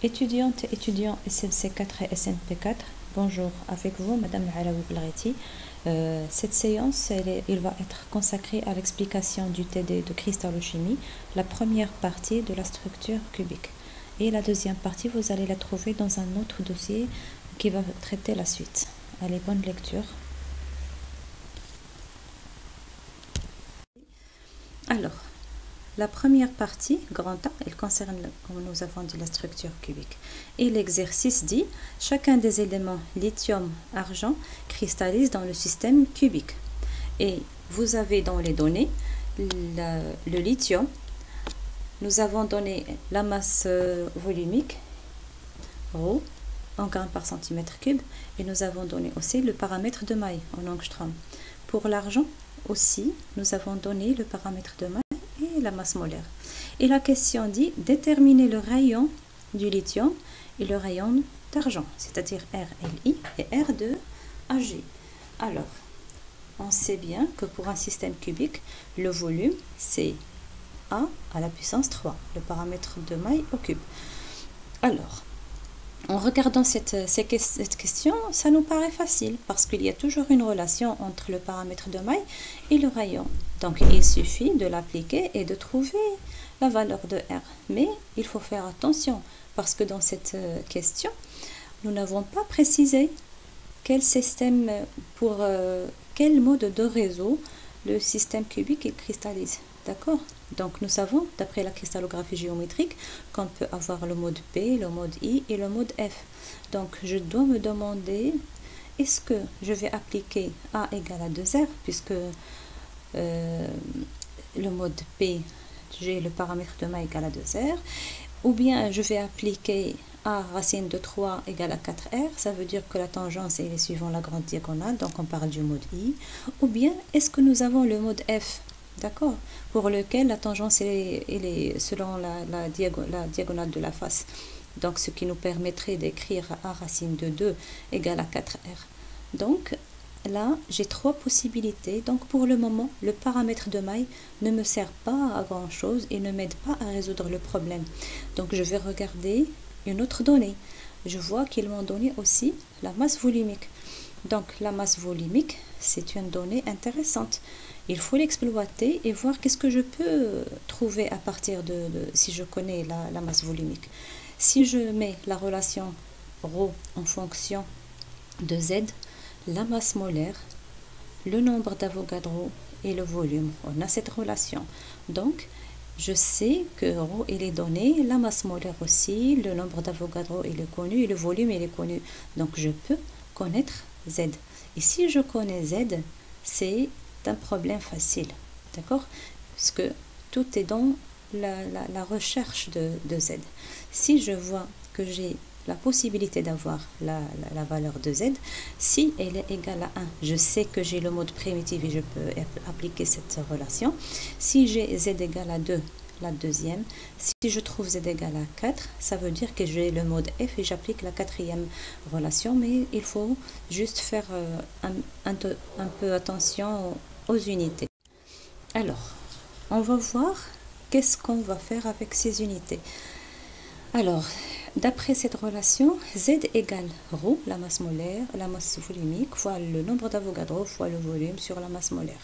Étudiantes et étudiants SMC4 et SMP4, bonjour, avec vous Madame Alaoui Belghiti. Cette séance il va être consacrée à l'explication du TD de cristallochimie, la première partie de la structure cubique. Et la deuxième partie, vous allez la trouver dans un autre dossier qui va traiter la suite. Allez, bonne lecture. Alors, la première partie, grand A, elle concerne, comme nous avons dit, la structure cubique. Et l'exercice dit, chacun des éléments lithium, argent, cristallise dans le système cubique. Et vous avez dans les données, le lithium, nous avons donné la masse volumique, ρ, en grammes par centimètre cube, et nous avons donné aussi le paramètre de maille en angstrom. Pour l'argent aussi, nous avons donné le paramètre de maille et la masse molaire. Et la question dit déterminer le rayon du lithium et le rayon d'argent, c'est-à-dire RLI et R de AG. Alors, on sait bien que pour un système cubique, le volume c'est A à la puissance 3, le paramètre de maille au cube. Alors, en regardant cette question, ça nous paraît facile parce qu'il y a toujours une relation entre le paramètre de maille et le rayon. Donc, il suffit de l'appliquer et de trouver la valeur de R. Mais il faut faire attention parce que dans cette question, nous n'avons pas précisé quel système, pour quel mode de réseau le système cubique il cristallise. D'accord? Donc nous savons, d'après la cristallographie géométrique, qu'on peut avoir le mode P, le mode I et le mode F. Donc je dois me demander, est-ce que je vais appliquer A égale à 2R, puisque le mode P, j'ai le paramètre de maille égal à 2R, ou bien je vais appliquer A racine de 3 égale à 4R, ça veut dire que la tangence est suivant la grande diagonale, donc on parle du mode I, ou bien est-ce que nous avons le mode F, d'accord, pour lequel la tangence est selon la diagonale de la face, donc ce qui nous permettrait d'écrire A racine de 2 égale à 4R. Donc là, j'ai trois possibilités. Donc pour le moment, le paramètre de maille ne me sert pas à grand chose et ne m'aide pas à résoudre le problème. Donc je vais regarder une autre donnée. Je vois qu'ils m'ont donné aussi la masse volumique. Donc la masse volumique, c'est une donnée intéressante. Il faut l'exploiter et voir qu'est-ce que je peux trouver à partir si je connais la masse volumique. Si je mets la relation ρ en fonction de Z, la masse molaire, le nombre d'Avogadro et le volume, on a cette relation. Donc, je sais que ρ il est donné, la masse molaire aussi, le nombre d'Avogadro il est connu et le volume il est connu. Donc, je peux connaître Z. Et si je connais Z, c'est un problème facile, d'accord? Parce que tout est dans la recherche de Z. Si je vois que j'ai la possibilité d'avoir la valeur de Z, si elle est égale à 1, je sais que j'ai le mode primitif et je peux appliquer cette relation. Si j'ai Z égale à 2, la deuxième, si je trouve Z égale à 4, ça veut dire que j'ai le mode F et j'applique la quatrième relation, mais il faut juste faire un peu attention aux unités. Alors, on va voir qu'est-ce qu'on va faire avec ces unités. Alors, d'après cette relation, Z égale ρ, la masse molaire, la masse volumique, fois le nombre d'Avogadro, fois le volume sur la masse molaire.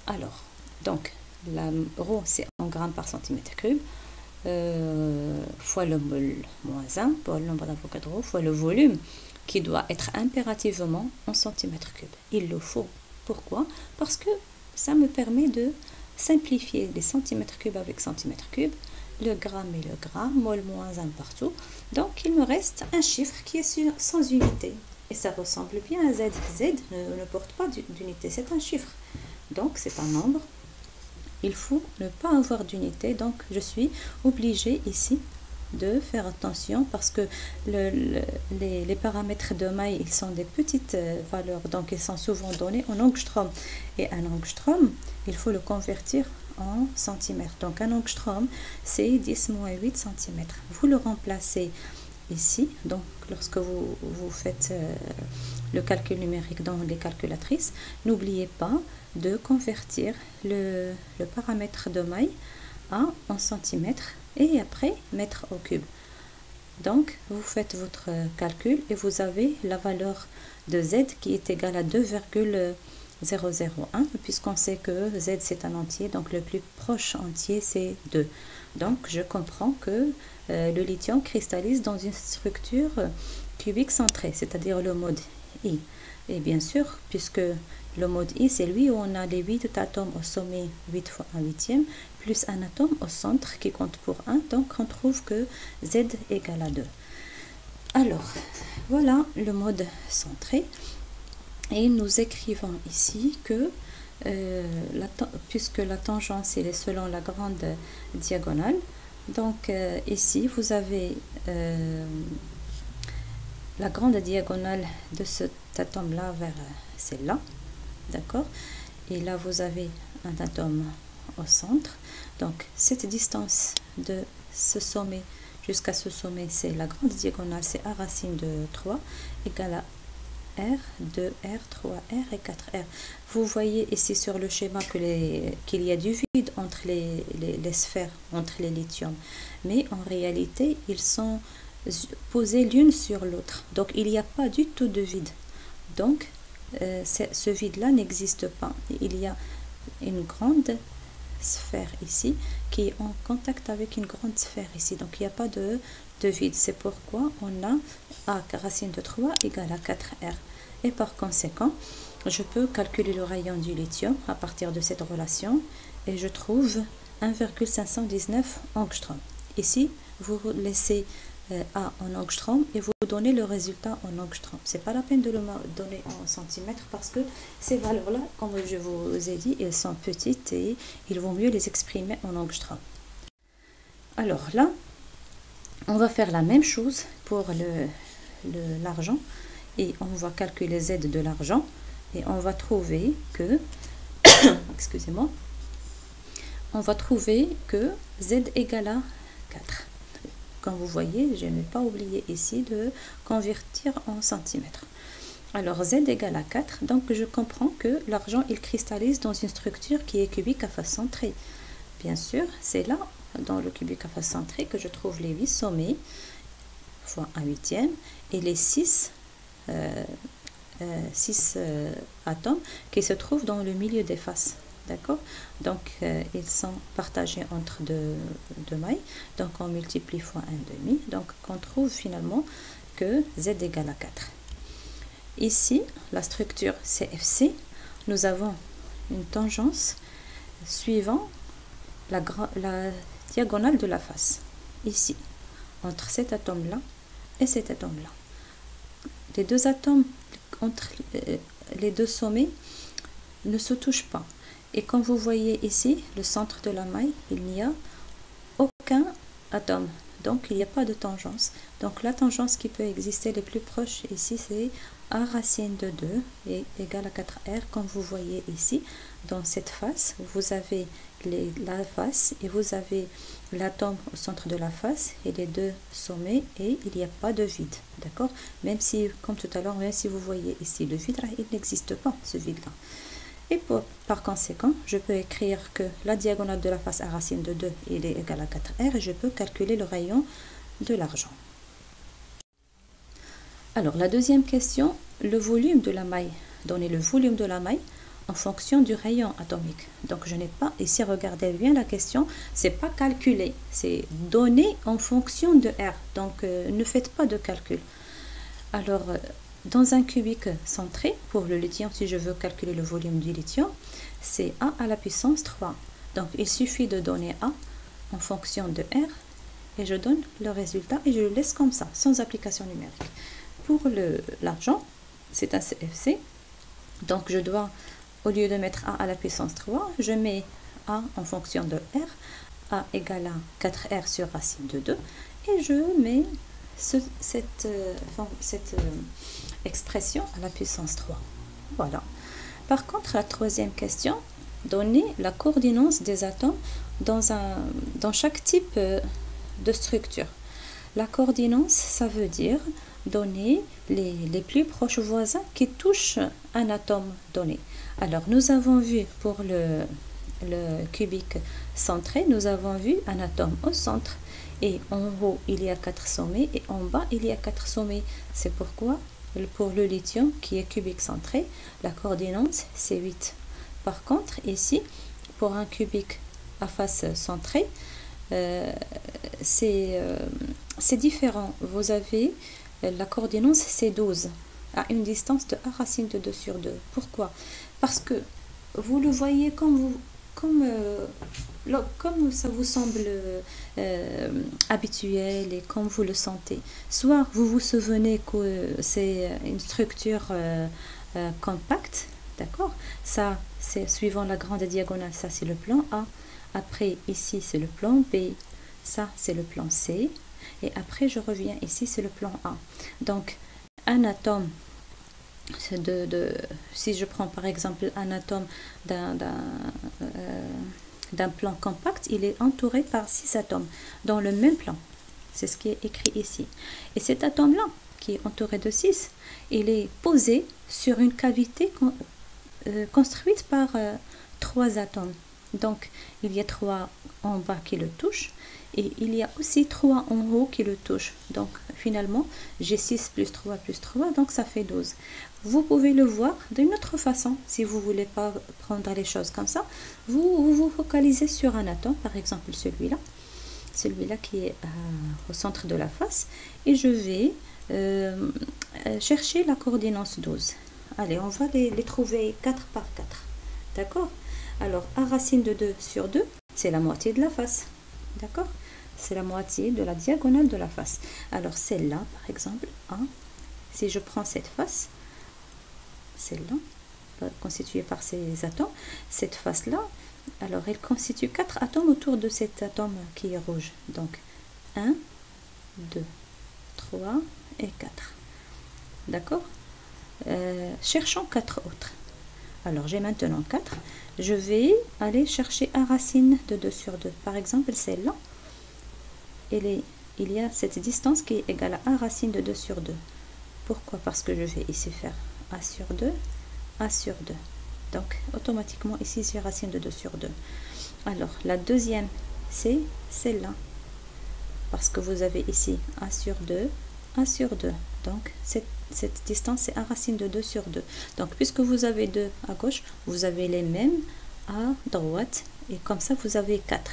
Alors, donc, la ρ, c'est en grammes par centimètre cube, fois le mol moins 1, pour le nombre d'Avogadro, fois le volume, qui doit être impérativement en centimètres cubes. Il le faut. Pourquoi? Parce que ça me permet de simplifier les centimètres cubes avec centimètres cubes, le gramme et le gramme, mol moins 1 partout. Donc, il me reste un chiffre qui est sans unité. Et ça ressemble bien à Z. Z ne porte pas d'unité, c'est un chiffre. Donc, c'est un nombre. Il faut ne pas avoir d'unité. Donc, je suis obligée ici de faire attention parce que les paramètres de maille, ils sont des petites valeurs. Donc, ils sont souvent donnés en angstrom. Et un angstrom, il faut le convertir en centimètres. Donc un angstrom, c'est 10 moins 8 cm. Vous le remplacez ici. Donc lorsque vous faites le calcul numérique dans les calculatrices, n'oubliez pas de convertir le paramètre de maille en centimètres et après mettre au cube. Donc, vous faites votre calcul et vous avez la valeur de Z qui est égale à 2,001, puisqu'on sait que Z c'est un entier, donc le plus proche entier c'est 2. Donc, je comprends que le lithium cristallise dans une structure cubique centrée, c'est-à-dire le mode I. Et bien sûr, puisque le mode I, c'est lui où on a les 8 atomes au sommet, 8 fois 1 huitième, plus un atome au centre qui compte pour 1. Donc, on trouve que Z égale à 2. Alors, voilà le mode centré. Et nous écrivons ici que, puisque la tangence est selon la grande diagonale, donc ici, vous avez la grande diagonale de cet atome-là vers celle-là. D'accord? Et là, vous avez un atome au centre. Donc, cette distance de ce sommet jusqu'à ce sommet, c'est la grande diagonale, c'est A racine de 3 égale à R, 2R, 3R et 4R. Vous voyez ici sur le schéma qu'il y a du vide entre les sphères, entre les lithiums. Mais en réalité, ils sont posés l'une sur l'autre. Donc, il n'y a pas du tout de vide. Donc, ce vide-là n'existe pas. Il y a une grande sphère ici qui est en contact avec une grande sphère ici. Donc, il n'y a pas de vide. C'est pourquoi on a A racine de 3 égale à 4R. Et par conséquent, je peux calculer le rayon du lithium à partir de cette relation et je trouve 1,519 angstrom. Ici, vous laissez A en angstrom et vous donnez le résultat en angstrom. C'est pas la peine de le donner en centimètres parce que ces valeurs-là, comme je vous ai dit, elles sont petites et il vaut mieux les exprimer en angstrom. Alors là, on va faire la même chose pour l'argent et on va calculer Z de l'argent et on va trouver que, excusez-moi, on va trouver que Z égale à 4. Comme vous voyez, je n'ai pas oublié ici de convertir en centimètres. Alors Z égale à 4, donc je comprends que l'argent il cristallise dans une structure qui est cubique à face centrée. Bien sûr, c'est là, dans le cubique à face centrée, que je trouve les 8 sommets fois 1 huitième et les 6 atomes qui se trouvent dans le milieu des faces. D'accord? Donc, ils sont partagés entre deux mailles. Donc, on multiplie fois 1,5. Donc, on trouve finalement que Z égale à 4. Ici, la structure CFC, nous avons une tangence suivant la diagonale de la face. Ici, entre cet atome-là et cet atome-là. Les deux atomes entre les deux sommets ne se touchent pas. Et comme vous voyez ici, le centre de la maille, il n'y a aucun atome. Donc, il n'y a pas de tangence. Donc, la tangence qui peut exister les plus proches ici, c'est A racine de 2 est égale à 4R. Comme vous voyez ici, dans cette face, vous avez la face et vous avez l'atome au centre de la face et les deux sommets et il n'y a pas de vide. D'accord? Même si, comme tout à l'heure, même si vous voyez ici le vide, il n'existe pas ce vide-là. Et par conséquent, je peux écrire que la diagonale de la face à racine de 2 est égale à 4R et je peux calculer le rayon de l'argent. Alors, la deuxième question, le volume de la maille. Donner le volume de la maille en fonction du rayon atomique. Donc, je n'ai pas, ici, regardez bien la question, c'est pas calculé, c'est donné en fonction de R. Donc, ne faites pas de calcul. Alors, dans un cubique centré, pour le lithium, si je veux calculer le volume du lithium, c'est A à la puissance 3. Donc, il suffit de donner A en fonction de R et je donne le résultat et je le laisse comme ça, sans application numérique. Pour l'argent, c'est un CFC. Donc, je dois, au lieu de mettre A à la puissance 3, je mets A en fonction de R. A égale à 4R sur racine de 2 et je mets cette expression à la puissance 3. Voilà. Par contre, la troisième question, donner la coordination des atomes dans chaque type de structure. La coordination, ça veut dire donner les plus proches voisins qui touchent un atome donné. Alors, nous avons vu pour le cubique centré, nous avons vu un atome au centre. Et en haut, il y a 4 sommets et en bas, il y a 4 sommets. C'est pourquoi, pour le lithium qui est cubique centré, la coordinate, c'est 8. Par contre, ici, pour un cubique à face centrée, c'est différent. Vous avez la coordinate, c'est 12, à une distance de a racine de 2 sur 2. Pourquoi? Parce que vous le voyez comme ça vous semble habituel et comme vous le sentez. Soit vous vous souvenez que c'est une structure compacte, d'accord? Ça, c'est suivant la grande diagonale, ça c'est le plan A. Après, ici, c'est le plan B. Ça, c'est le plan C. Et après, je reviens ici, c'est le plan A. Donc, un atome, si je prends par exemple un atome d'un plan compact, il est entouré par 6 atomes dans le même plan. C'est ce qui est écrit ici. Et cet atome-là, qui est entouré de 6, il est posé sur une cavité construite par 3 atomes. Donc, il y a 3 en bas qui le touchent et il y a aussi 3 en haut qui le touchent. Donc, finalement, j'ai 6 plus 3 plus 3, donc ça fait 12. Vous pouvez le voir d'une autre façon. Si vous ne voulez pas prendre les choses comme ça, vous focalisez sur un atome, par exemple celui-là qui est au centre de la face, et je vais chercher la coordinate 12. Allez, on va les trouver 4 par 4. D'accord? Alors, a racine de 2 sur 2, c'est la moitié de la face. D'accord? C'est la moitié de la diagonale de la face. Alors, celle-là, par exemple, si je prends cette face, celle-là, constituée par ces atomes, cette face-là, alors elle constitue 4 atomes autour de cet atome qui est rouge. Donc, 1, 2, 3 et 4. D'accord? Cherchons 4 autres. Alors, j'ai maintenant 4. Je vais aller chercher a racine de 2 sur 2. Par exemple, celle-là, il y a cette distance qui est égale à a racine de 2 sur 2. Pourquoi? Parce que je vais ici faire a sur 2, a sur 2. Donc, automatiquement, ici, j'ai racine de 2 sur 2. Alors, la deuxième, c'est celle-là. Parce que vous avez ici a sur 2, a sur 2. Donc, cette distance, c'est a racine de 2 sur 2. Donc, puisque vous avez 2 à gauche, vous avez les mêmes à droite. Et comme ça, vous avez 4.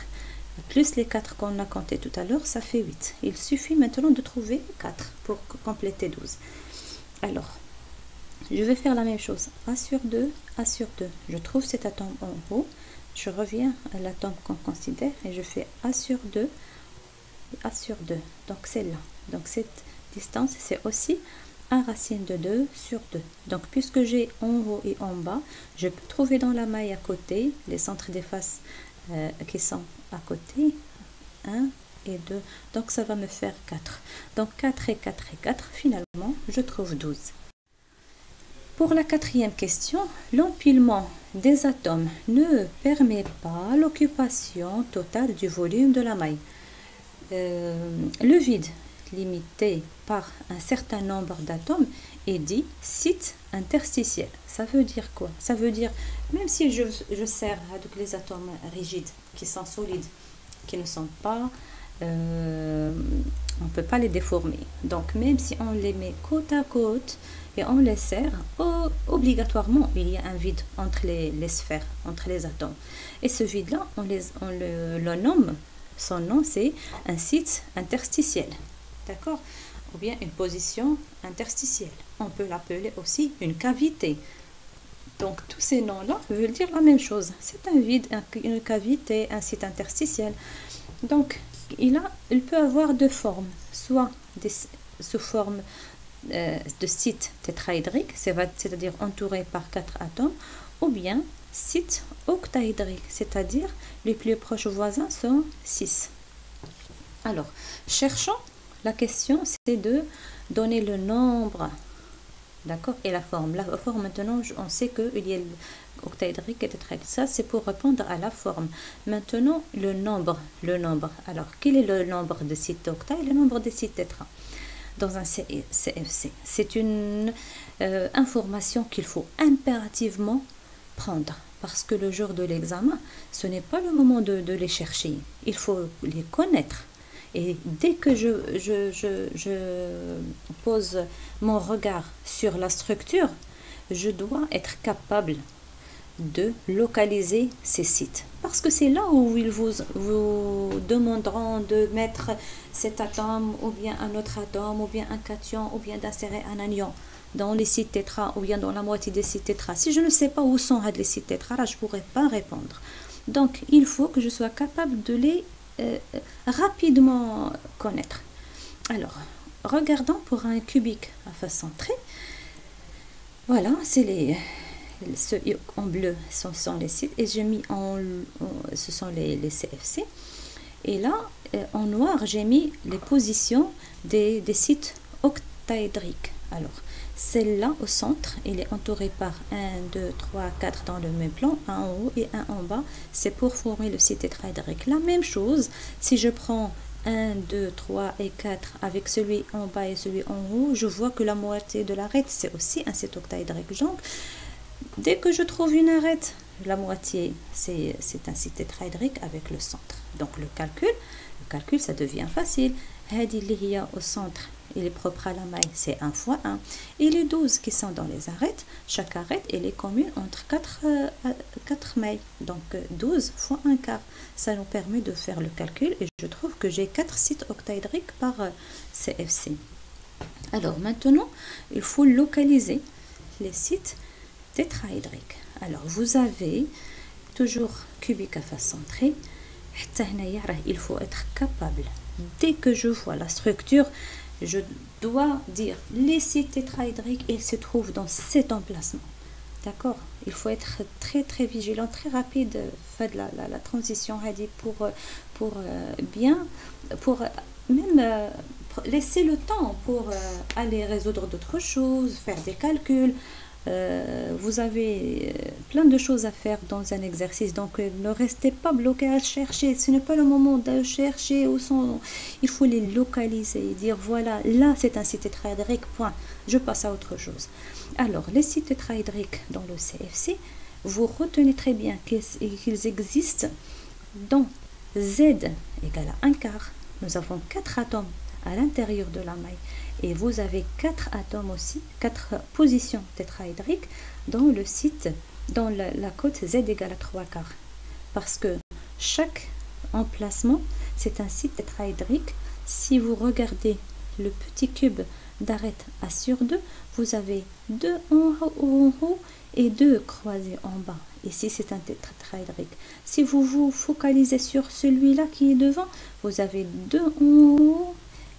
Plus les 4 qu'on a compté tout à l'heure, ça fait 8. Il suffit maintenant de trouver 4 pour compléter 12. Alors, je vais faire la même chose. A sur 2, A sur 2. Je trouve cet atome en haut. Je reviens à l'atome qu'on considère et je fais A sur 2, A sur 2. Donc, c'est là. Donc, cette distance, c'est aussi a racine de 2 sur 2. Donc, puisque j'ai en haut et en bas, je peux trouver dans la maille à côté les centres des faces qui sont à côté. 1 et 2. Donc, ça va me faire 4. Donc, 4 et 4 et 4, finalement, je trouve 12. Pour la quatrième question, l'empilement des atomes ne permet pas l'occupation totale du volume de la maille. Le vide limité par un certain nombre d'atomes est dit site interstitiel. Ça veut dire quoi? Ça veut dire, même si je serre avec les atomes rigides, qui sont solides, qui ne sont pas, on ne peut pas les déformer. Donc, même si on les met côte à côte et on les serre, obligatoirement, il y a un vide entre les sphères, entre les atomes. Et ce vide-là, on le nomme, son nom, c'est un site interstitiel. D'accord? Ou bien une position interstitielle. On peut l'appeler aussi une cavité. Donc, tous ces noms-là veulent dire la même chose. C'est un vide, une cavité, un site interstitiel. Donc, il peut avoir deux formes. Soit sous forme de site tétraédrique, c'est-à-dire entouré par 4 atomes, ou bien site octaédrique, c'est-à-dire les plus proches voisins sont 6. Alors, cherchons. La question, c'est de donner le nombre, d'accord, et la forme. La forme, maintenant, on sait qu'il y a octaédrique et tétraédrique. Ça, c'est pour répondre à la forme. Maintenant, le nombre. Alors, quel est le nombre de sites octa et le nombre de sites tétra dans un CFC? C'est une information qu'il faut impérativement prendre. Parce que le jour de l'examen, ce n'est pas le moment de les chercher. Il faut les connaître. Et dès que je pose mon regard sur la structure, je dois être capable de localiser ces sites. Parce que c'est là où ils vous demanderont de mettre cet atome, ou bien un autre atome, ou bien un cation, ou bien d'insérer un anion dans les sites tétra, ou bien dans la moitié des sites tétra. Si je ne sais pas où sont les sites tétra, là, je ne pourrai pas répondre. Donc, il faut que je sois capable de les rapidement connaître. Alors, regardons pour un cubique à face centrée. Voilà, c'est ceux en bleu, ce sont les sites, et j'ai mis ce sont les CFC. Et là, en noir, j'ai mis les positions des sites octaédriques. Alors, celle-là au centre, il est entouré par 1, 2, 3, 4 dans le même plan, un en haut et un en bas. C'est pour former le site tétraédrique. La même chose, si je prends 1, 2, 3 et 4 avec celui en bas et celui en haut, je vois que la moitié de l'arête, c'est aussi un site octaédrique. Donc, dès que je trouve une arête, la moitié, c'est un site tétraédrique avec le centre. Donc, le calcul, ça devient facile. Hadi li hiya au centre, il est propre à la maille, c'est 1 fois 1. Et les 12 qui sont dans les arêtes, chaque arête, elle est commune entre 4 mailles. Donc 12 fois 1 quart. Ça nous permet de faire le calcul et je trouve que j'ai 4 sites octaédriques par CFC. Alors maintenant, il faut localiser les sites tétraédriques. Alors vous avez toujours cubique à face centrée. Il faut être capable, dès que je vois la structure, je dois dire les sites tétraédriques, ils se trouvent dans cet emplacement. D'accord? Il faut être très très vigilant, très rapide, faire la transition pour même laisser le temps pour aller résoudre d'autres choses, faire des calculs. Vous avez plein de choses à faire dans un exercice, donc ne restez pas bloqué à chercher. Ce n'est pas le moment de chercher où sont. Il faut les localiser et dire voilà, là c'est un site tétraédrique, point. Je passe à autre chose. Alors, les sites tétraédriques dans le CFC, vous retenez très bien qu'ils existent dans Z égale à 1 quart. Nous avons 4 atomes à l'intérieur de la maille. Et vous avez 4 atomes aussi, 4 positions tétraédriques dans le site, dans la cote Z égale à 3 quarts. Parce que chaque emplacement, c'est un site tétraédrique. Si vous regardez le petit cube d'arête A sur 2, vous avez 2 en haut et 2 croisés en bas. Ici, c'est un tétraédrique. Si vous vous focalisez sur celui-là qui est devant, vous avez 2 en haut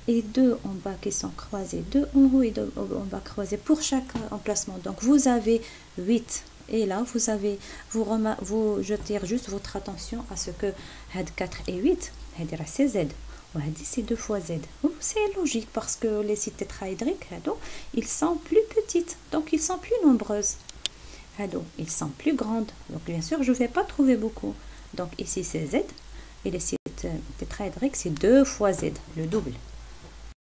et 2 en bas qui sont croisés, 2 en haut et 2 en bas croisés pour chaque emplacement. Donc vous avez 8. Et là, vous jetez juste votre attention à ce que 4 et 8, c'est Z. C'est 2 fois Z. C'est logique parce que les sites tétraédriques, ils sont plus petites, donc ils sont plus nombreuses. Ils sont plus grandes, donc bien sûr, je ne vais pas trouver beaucoup. Donc ici, c'est Z. Et les sites tétraédriques, c'est 2 fois Z, le double.